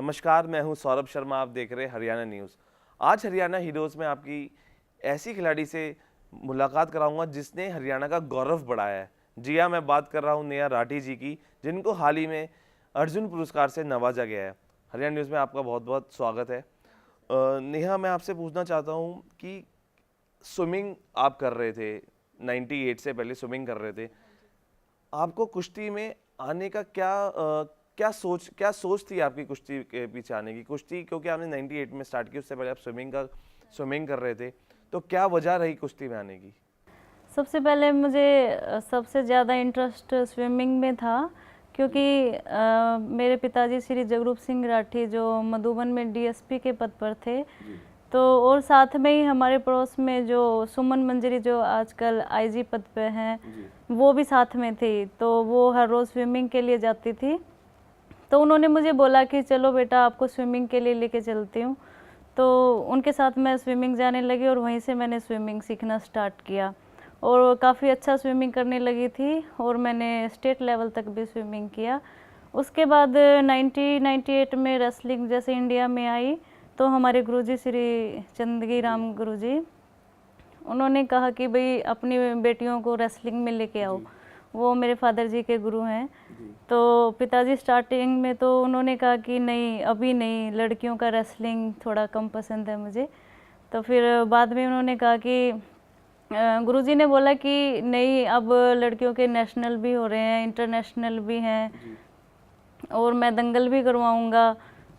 नमस्कार, मैं हूं सौरभ शर्मा। आप देख रहे हैं हरियाणा न्यूज़। आज हरियाणा हीरोज़ में आपकी ऐसी खिलाड़ी से मुलाकात कराऊंगा जिसने हरियाणा का गौरव बढ़ाया है। जी हाँ, मैं बात कर रहा हूं नेहा राठी जी की, जिनको हाल ही में अर्जुन पुरस्कार से नवाजा गया है। हरियाणा न्यूज़ में आपका बहुत बहुत स्वागत है। नेहा, मैं आपसे पूछना चाहता हूँ कि स्विमिंग आप कर रहे थे, 98 से पहले स्विमिंग कर रहे थे। आपको कुश्ती में आने का क्या सोच थी आपकी कुश्ती के पीछे आने की? कुश्ती क्योंकि आपने 98 में स्टार्ट की, उससे पहले आप स्विमिंग कर रहे थे, तो क्या वजह रही कुश्ती में आने की? सबसे पहले मुझे सबसे ज़्यादा इंटरेस्ट स्विमिंग में था, क्योंकि मेरे पिताजी श्री जगरूप सिंह राठी जो मधुबन में डीएसपी के पद पर थे, तो और साथ में ही हमारे पड़ोस में जो सुमन मंजरी जो आजकल आईजी पद पे हैं, वो भी साथ में थी। तो वो हर रोज़ स्विमिंग के लिए जाती थी। तो उन्होंने मुझे बोला कि चलो बेटा, आपको स्विमिंग के लिए लेके चलती हूँ। तो उनके साथ मैं स्विमिंग जाने लगी और वहीं से मैंने स्विमिंग सीखना स्टार्ट किया और काफ़ी अच्छा स्विमिंग करने लगी थी और मैंने स्टेट लेवल तक भी स्विमिंग किया। उसके बाद 1998 में रेसलिंग जैसे इंडिया में आई, तो हमारे गुरुजी श्री चंदगी राम गुरुजी, उन्होंने कहा कि भाई अपनी बेटियों को रेसलिंग में लेके आओ। वो मेरे फादर जी के गुरु हैं। तो पिताजी स्टार्टिंग में तो उन्होंने कहा कि नहीं, अभी नहीं, लड़कियों का रेसलिंग थोड़ा कम पसंद है मुझे। तो फिर बाद में उन्होंने कहा कि गुरुजी ने बोला कि नहीं, अब लड़कियों के नेशनल भी हो रहे हैं, इंटरनेशनल भी हैं और मैं दंगल भी करवाऊंगा।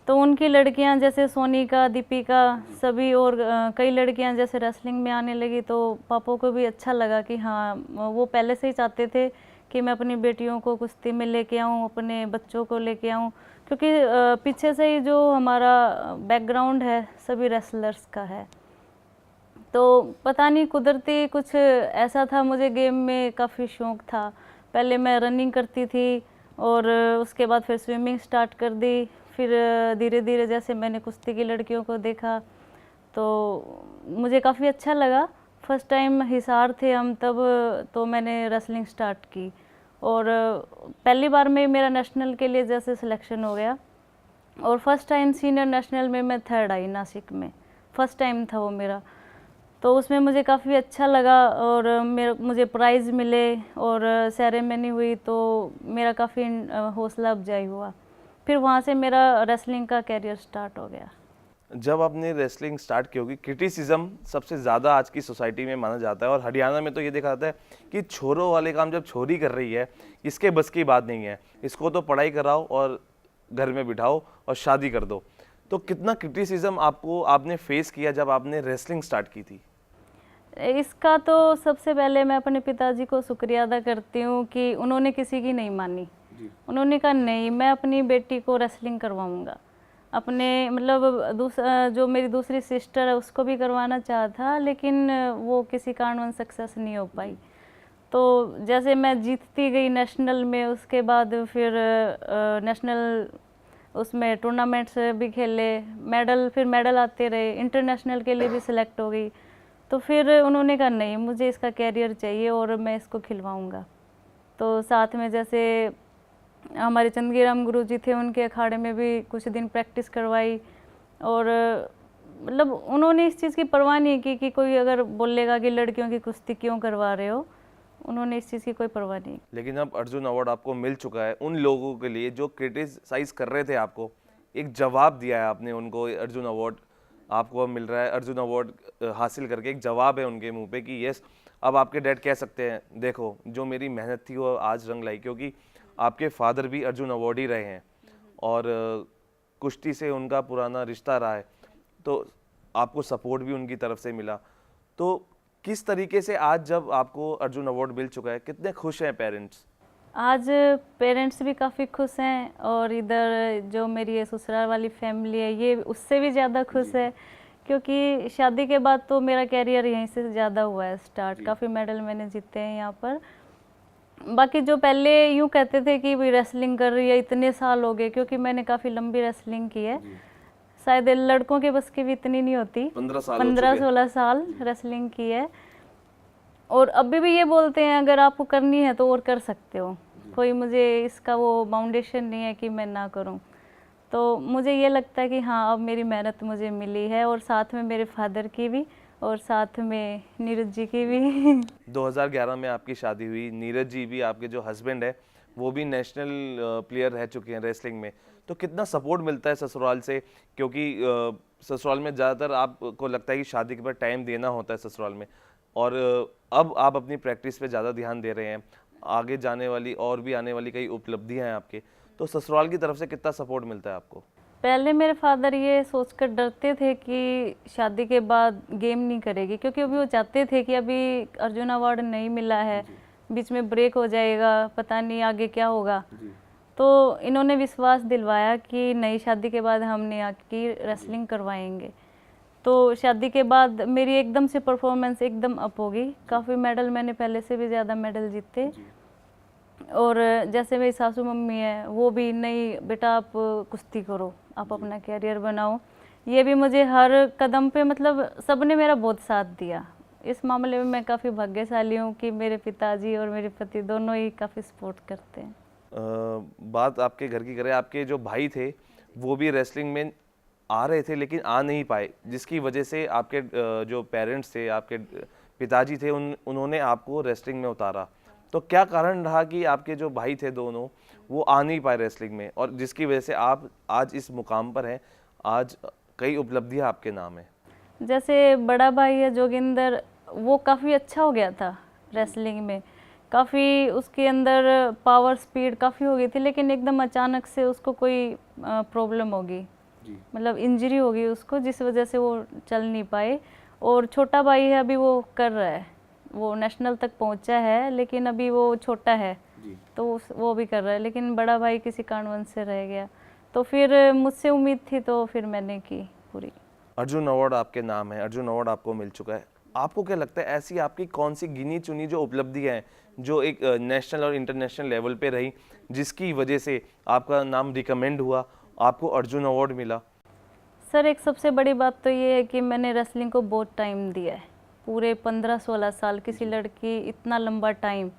तो उनकी लड़कियां जैसे सोनिका, दीपिका, सभी और कई लड़कियां जैसे रेसलिंग में आने लगी, तो पापा को भी अच्छा लगा कि हाँ, वो पहले से ही चाहते थे कि मैं अपनी बेटियों को कुश्ती में लेके आऊँ, अपने बच्चों को लेके आऊँ, क्योंकि पीछे से ही जो हमारा बैकग्राउंड है सभी रेसलर्स का है। तो पता नहीं कुदरती कुछ ऐसा था, मुझे गेम में काफ़ी शौक़ था। पहले मैं रनिंग करती थी और उसके बाद फिर स्विमिंग स्टार्ट कर दी। फिर धीरे धीरे जैसे मैंने कुश्ती की लड़कियों को देखा तो मुझे काफ़ी अच्छा लगा। फर्स्ट टाइम हिसार थे हम तब, तो मैंने रेसलिंग स्टार्ट की और पहली बार में मेरा नेशनल के लिए जैसे सिलेक्शन हो गया और फर्स्ट टाइम सीनियर नेशनल में मैं थर्ड आई नासिक में। फर्स्ट टाइम था वो मेरा, तो उसमें मुझे काफ़ी अच्छा लगा और मुझे प्राइज़ मिले और सेरेमनी हुई, तो मेरा काफ़ी हौसला अफजाई हुआ। फिर वहाँ से मेरा रेसलिंग का कैरियर स्टार्ट हो गया। जब आपने रेसलिंग स्टार्ट की होगी, क्रिटिसिज्म सबसे ज़्यादा आज की सोसाइटी में माना जाता है और हरियाणा में तो ये देखा जाता है कि छोरों वाले काम जब छोरी कर रही है, इसके बस की बात नहीं है, इसको तो पढ़ाई कराओ और घर में बिठाओ और शादी कर दो। तो कितना क्रिटिसिज्म आपने फेस किया जब आपने रेसलिंग स्टार्ट की थी? इसका तो सबसे पहले मैं अपने पिताजी को शुक्रिया अदा करती हूँ कि उन्होंने किसी की नहीं मानी। उन्होंने कहा नहीं, मैं अपनी बेटी को रेसलिंग करवाऊँगा। अपने मतलब जो मेरी दूसरी सिस्टर है उसको भी करवाना चाहा था, लेकिन वो किसी कारणवश सक्सेस नहीं हो पाई। तो जैसे मैं जीतती गई नेशनल में, उसके बाद फिर नेशनल उसमें टूर्नामेंट्स भी खेले, फिर मेडल आते रहे, इंटरनेशनल के लिए भी सिलेक्ट हो गई। तो फिर उन्होंने कहा नहीं, मुझे इसका कैरियर चाहिए और मैं इसको खिलवाऊँगा। तो साथ में जैसे हमारे चंदगीराम गुरुजी थे, उनके अखाड़े में भी कुछ दिन प्रैक्टिस करवाई और मतलब उन्होंने इस चीज़ की परवाह नहीं की कि कोई अगर बोलेगा कि लड़कियों की कुश्ती क्यों करवा रहे हो, उन्होंने इस चीज़ की कोई परवाह नहीं। लेकिन अब अर्जुन अवार्ड आपको मिल चुका है। उन लोगों के लिए जो क्रिटिसाइज कर रहे थे आपको, एक जवाब दिया है आपने उनको। अर्जुन अवार्ड आपको अब मिल रहा है। अर्जुन अवार्ड हासिल करके एक जवाब है उनके मुंह पे कि यस, अब आपके डैड कह सकते हैं देखो जो मेरी मेहनत थी वो आज रंग लाई, क्योंकि आपके फादर भी अर्जुन अवार्ड ही रहे हैं और कुश्ती से उनका पुराना रिश्ता रहा है, तो आपको सपोर्ट भी उनकी तरफ से मिला। तो किस तरीके से आज जब आपको अर्जुन अवार्ड मिल चुका है, कितने खुश हैं पेरेंट्स? आज पेरेंट्स भी काफ़ी खुश हैं और इधर जो मेरी ये ससुराल वाली फैमिली है ये उससे भी ज़्यादा खुश है, क्योंकि शादी के बाद तो मेरा कैरियर यहीं से ज़्यादा हुआ है स्टार्ट। काफ़ी मेडल मैंने जीते हैं यहाँ पर। बाकी जो पहले यूँ कहते थे कि भाई रेसलिंग कर रही है, इतने साल हो गए, क्योंकि मैंने काफ़ी लंबी रेसलिंग की है। शायद लड़कों के बस की भी इतनी नहीं होती। 15-16 साल रेसलिंग की है और अभी भी ये बोलते हैं अगर आपको करनी है तो और कर सकते हो, कोई मुझे इसका वो बाउंडेशन नहीं है कि मैं ना करूं। तो मुझे ये लगता है कि हाँ अब मेरी मेहनत मुझे मिली है, और साथ में मेरे फादर की भी और साथ में नीरज जी की भी। 2011 में आपकी शादी हुई, नीरज जी भी आपके जो हस्बैंड है वो भी नेशनल प्लेयर रह चुके हैं रेसलिंग में, तो कितना सपोर्ट मिलता है ससुराल से? क्योंकि ससुराल में ज़्यादातर आपको लगता है कि शादी के बाद टाइम देना होता है ससुराल में, और अब आप अपनी प्रैक्टिस पे ज़्यादा ध्यान दे रहे हैं, आगे जाने वाली और भी आने वाली कई उपलब्धियाँ हैं आपके, तो ससुराल की तरफ से कितना सपोर्ट मिलता है आपको? पहले मेरे फादर ये सोचकर डरते थे कि शादी के बाद गेम नहीं करेगी, क्योंकि अभी वो चाहते थे कि अभी अर्जुन अवार्ड नहीं मिला है, बीच में ब्रेक हो जाएगा, पता नहीं आगे क्या होगा। तो इन्होंने विश्वास दिलवाया कि नई शादी के बाद हम नेहा की रेसलिंग करवाएंगे। तो शादी के बाद मेरी एकदम से परफॉर्मेंस एकदम अप होगी, काफ़ी मेडल मैंने पहले से भी ज़्यादा मेडल जीते। और जैसे मेरी सासू मम्मी है वो भी, नहीं बेटा आप कुश्ती करो, आप अपना कैरियर बनाओ, ये भी मुझे हर कदम पे मतलब सबने मेरा बहुत साथ दिया। इस मामले में मैं काफ़ी भाग्यशाली हूँ कि मेरे पिताजी और मेरे पति दोनों ही काफ़ी सपोर्ट करते हैं। बात आपके घर की करें, आपके जो भाई थे वो भी रेसलिंग में आ रहे थे लेकिन आ नहीं पाए, जिसकी वजह से आपके जो पेरेंट्स थे, आपके पिताजी थे, उन्होंने आपको रेसलिंग में उतारा। तो क्या कारण रहा कि आपके जो भाई थे दोनों वो आ नहीं पाए रेसलिंग में, और जिसकी वजह से आप आज इस मुकाम पर हैं, आज कई उपलब्धियां आपके नाम है? जैसे बड़ा भाई है जोगिंदर, वो काफ़ी अच्छा हो गया था रेसलिंग में, काफ़ी उसके अंदर पावर स्पीड काफ़ी हो गई थी, लेकिन एकदम अचानक से उसको कोई प्रॉब्लम होगी, मतलब इंजरी होगी उसको, जिस वजह से वो चल नहीं पाए। और छोटा भाई है अभी वो कर रहा है, वो नेशनल तक पहुंचा है, लेकिन अभी वो छोटा है तो वो भी कर रहा है, लेकिन बड़ा भाई किसी कारणवश से रह गया। तो फिर मुझसे उम्मीद थी तो फिर मैंने की पूरी। अर्जुन अवार्ड आपके नाम है, अर्जुन अवार्ड आपको मिल चुका है, आपको क्या लगता है ऐसी आपकी कौन सी गिनी चुनी जो उपलब्धियां हैं जो एक नेशनल और इंटरनेशनल लेवल पे रही, जिसकी वजह से आपका नाम रिकमेंड हुआ, आपको अर्जुन अवार्ड मिला? सर एक सबसे बड़ी बात तो ये है कि मैंने रेसलिंग को बहुत टाइम दिया है, पूरे 15-16 साल, किसी लड़की इतना लंबा टाइम,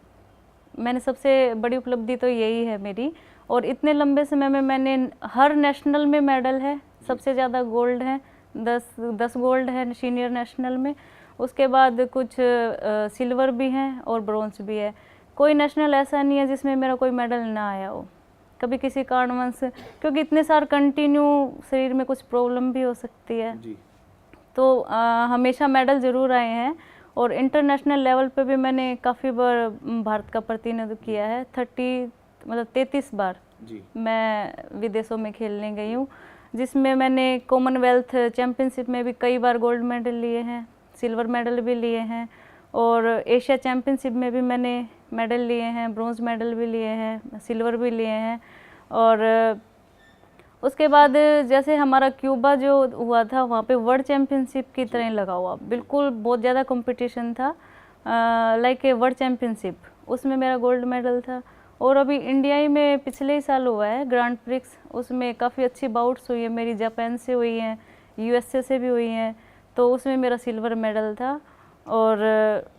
मैंने सबसे बड़ी उपलब्धि तो यही है मेरी। और इतने लंबे समय में मैंने हर नेशनल में मेडल है, सबसे ज़्यादा गोल्ड है, 10 गोल्ड है सीनियर नेशनल में, उसके बाद कुछ सिल्वर भी हैं और ब्रॉन्ज भी है। कोई नेशनल ऐसा नहीं है जिसमें मेरा कोई मेडल ना आया हो कभी किसी कारणवश, क्योंकि इतने साल कंटिन्यू शरीर में कुछ प्रॉब्लम भी हो सकती है जी। तो हमेशा मेडल ज़रूर आए हैं। और इंटरनेशनल लेवल पे भी मैंने काफ़ी बार भारत का प्रतिनिधित्व किया है, 33 बार जी। मैं विदेशों में खेलने गई हूँ, जिसमें मैंने कॉमनवेल्थ चैम्पियनशिप में भी कई बार गोल्ड मेडल लिए हैं, सिल्वर मेडल भी लिए हैं, और एशिया चैम्पियनशिप में भी मैंने मेडल लिए हैं, ब्रॉन्ज मेडल भी लिए हैं, सिल्वर भी लिए हैं। और उसके बाद जैसे हमारा क्यूबा जो हुआ था वहाँ पे वर्ल्ड चैम्पियनशिप की तरह लगा हुआ, बिल्कुल बहुत ज़्यादा कंपटीशन था, लाइक वर्ल्ड चैम्पियनशिप, उसमें मेरा गोल्ड मेडल था। और अभी इंडिया ही में पिछले ही साल हुआ है ग्रैंड प्रिक्स, उसमें काफ़ी अच्छी बाउट्स हुई है मेरी, जापान से हुई हैं, यूएसए से भी हुई हैं, तो उसमें मेरा सिल्वर मेडल था। और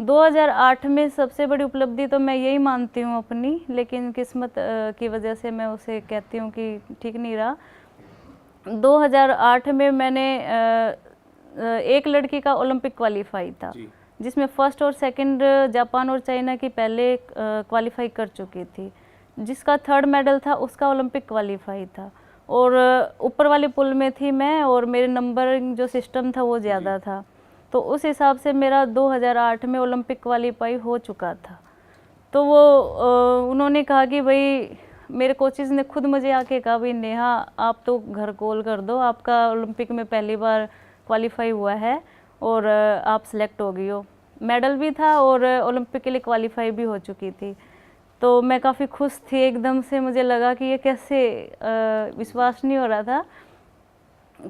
2008 में सबसे बड़ी उपलब्धि तो मैं यही मानती हूँ अपनी, लेकिन किस्मत की वजह से मैं उसे कहती हूँ कि ठीक नहीं रहा। 2008 में मैंने एक लड़की का ओलंपिक क्वालिफाई था, जिसमें फर्स्ट और सेकंड जापान और चाइना की पहले क्वालिफाई कर चुकी थी, जिसका थर्ड मेडल था उसका ओलंपिक क्वालिफाई था। और ऊपर वाले पुल में थी मैं, और मेरे नंबरिंग जो सिस्टम था वो ज़्यादा था, तो उस हिसाब से मेरा 2008 में ओलंपिक क्वालिफाई हो चुका था। तो वो उन्होंने कहा कि भाई, मेरे कोचेज़ ने खुद मुझे आके कहा, भाई नेहा आप तो घर कॉल कर दो, आपका ओलंपिक में पहली बार क्वालिफाई हुआ है और आप सेलेक्ट हो गई हो, मेडल भी था और ओलंपिक के लिए क्वालिफाई भी हो चुकी थी। तो मैं काफ़ी खुश थी, एकदम से मुझे लगा कि ये कैसे, विश्वास नहीं हो रहा था।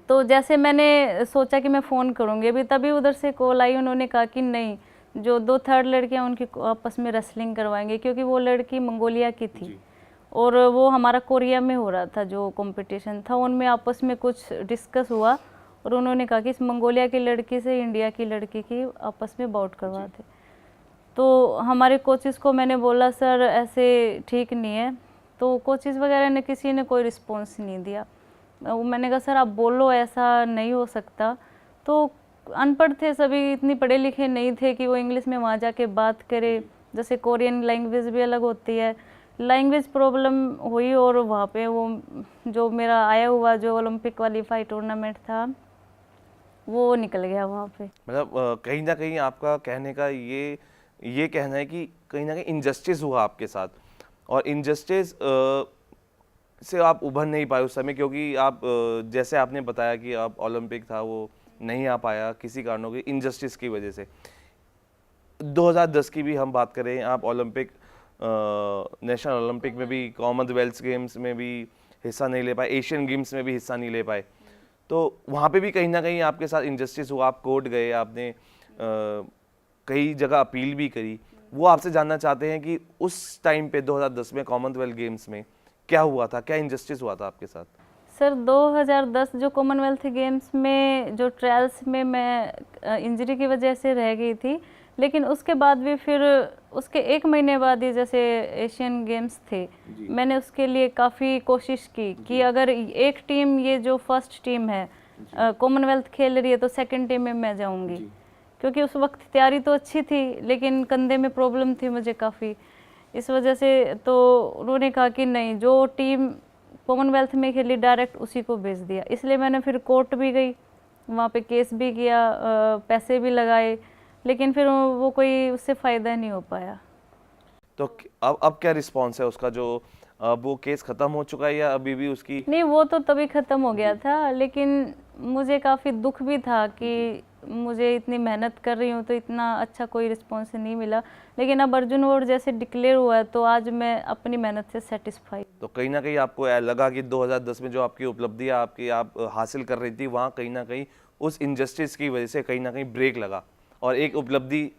तो जैसे मैंने सोचा कि मैं फ़ोन करूँगी अभी, तभी उधर से कॉल आई, उन्होंने कहा कि नहीं, जो 2 थर्ड लड़कियाँ उनकी आपस में रेसलिंग करवाएंगे, क्योंकि वो लड़की मंगोलिया की थी और वो हमारा कोरिया में हो रहा था जो कंपटीशन था, उनमें आपस में कुछ डिस्कस हुआ और उन्होंने कहा कि इस मंगोलिया की लड़की से इंडिया की लड़की की आपस में बाउट करवा दे। तो हमारे कोचेस को मैंने बोला, सर ऐसे ठीक नहीं है, तो कोचेज़ वगैरह ने किसी ने कोई रिस्पॉन्स नहीं दिया। मैंने कहा सर आप बोलो ऐसा नहीं हो सकता। तो अनपढ़ थे सभी, इतनी पढ़े लिखे नहीं थे कि वो इंग्लिश में वहाँ जाके बात करे। जैसे कोरियन लैंग्वेज भी अलग होती है, लैंग्वेज प्रॉब्लम हुई और वहाँ पे वो जो मेरा आया हुआ जो ओलंपिक क्वालिफाई टूर्नामेंट था वो निकल गया वहाँ पे। मतलब कहीं ना कहीं आपका कहने का ये कहना है कि कहीं ना कहीं इनजस्टिस हुआ आपके साथ, और इनजस्टिस से आप उभर नहीं पाए उस समय, क्योंकि आप जैसे आपने बताया कि आप ओलंपिक था वो नहीं आ पाया किसी कारणों की, इनजस्टिस की वजह से। 2010 की भी हम बात करें, आप ओलंपिक नेशनल ओलंपिक में भी, कॉमनवेल्थ गेम्स में भी हिस्सा नहीं ले पाए, एशियन गेम्स में भी हिस्सा नहीं ले पाए, तो वहाँ पे भी कहीं ना कहीं आपके साथ इनजस्टिस हुआ। आप कोर्ट गए, आपने कई जगह अपील भी करी। वो आपसे जानना चाहते हैं कि उस टाइम पे 2010 में कॉमनवेल्थ गेम्स में क्या हुआ था, क्या इनजस्टिस हुआ था आपके साथ? सर 2010 जो कॉमनवेल्थ गेम्स में जो ट्रायल्स में मैं इंजरी की वजह से रह गई थी, लेकिन उसके बाद भी फिर उसके 1 महीने बाद ही जैसे एशियन गेम्स थे, मैंने उसके लिए काफ़ी कोशिश की कि अगर एक टीम, ये जो फर्स्ट टीम है कॉमनवेल्थ खेल रही है, तो सेकंड टीम में मैं जाऊंगी। क्योंकि उस वक्त तैयारी तो अच्छी थी लेकिन कंधे में प्रॉब्लम थी मुझे काफ़ी, इस वजह से तो उन्होंने कहा कि नहीं, जो टीम कॉमनवेल्थ में खेली डायरेक्ट उसी को भेज दिया। इसलिए मैंने फिर कोर्ट भी गई, वहाँ पे केस भी किया, पैसे भी लगाए, लेकिन फिर वो कोई उससे फ़ायदा नहीं हो पाया। तो अब क्या रिस्पॉन्स है उसका? जो अब वो केस खत्म हो चुका है या अभी भी उसकी? नहीं, वो तो तभी ख़त्म हो गया था, लेकिन मुझे काफ़ी दुख भी था कि मुझे इतनी मेहनत कर रही हूँ तो इतना अच्छा कोई रिस्पॉन्स नहीं मिला। लेकिन अब अर्जुन अवार्ड जैसे डिक्लेयर हुआ है तो आज मैं अपनी मेहनत से सेटिस्फाई। तो कहीं ना कहीं आपको लगा कि 2010 में जो आपकी उपलब्धियां आप हासिल कर रही थी, वहाँ कहीं ना कहीं उस इनजस्टिस की वजह से कहीं ना कहीं ब्रेक लगा और एक उपलब्धि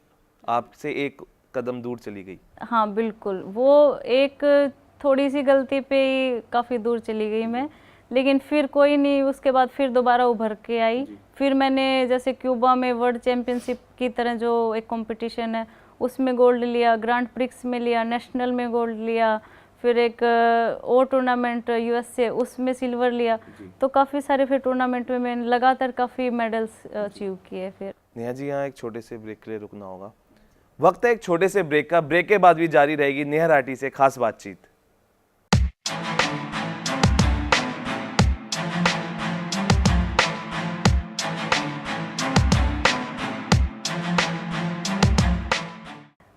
आपसे एक कदम दूर चली गई। हाँ बिल्कुल, वो एक थोड़ी सी गलती पे ही काफ़ी दूर चली गई मैं, लेकिन फिर कोई नहीं, उसके बाद फिर दोबारा उभर के आई। फिर मैंने जैसे क्यूबा में वर्ल्ड चैम्पियनशिप की तरह जो एक कंपटीशन है उसमें गोल्ड लिया, ग्रांड प्रिक्स में लिया, नेशनल में गोल्ड लिया, फिर एक और टूर्नामेंट यूएसए उसमें सिल्वर लिया। तो काफ़ी सारे फिर टूर्नामेंट में मैंने लगातार काफ़ी मेडल्स अचीव किए। फिर नेहा जी, यहाँ एक छोटे से ब्रेक के लिए रुकना होगा। वक्त है एक छोटे से ब्रेक का। ब्रेक के बाद भी जारी रहेगी नेहा राठी से खास बातचीत।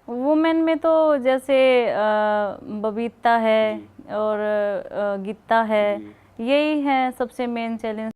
वुमेन में तो जैसे बबीता है और गीता है, यही हैं सबसे मेन चैलेंज।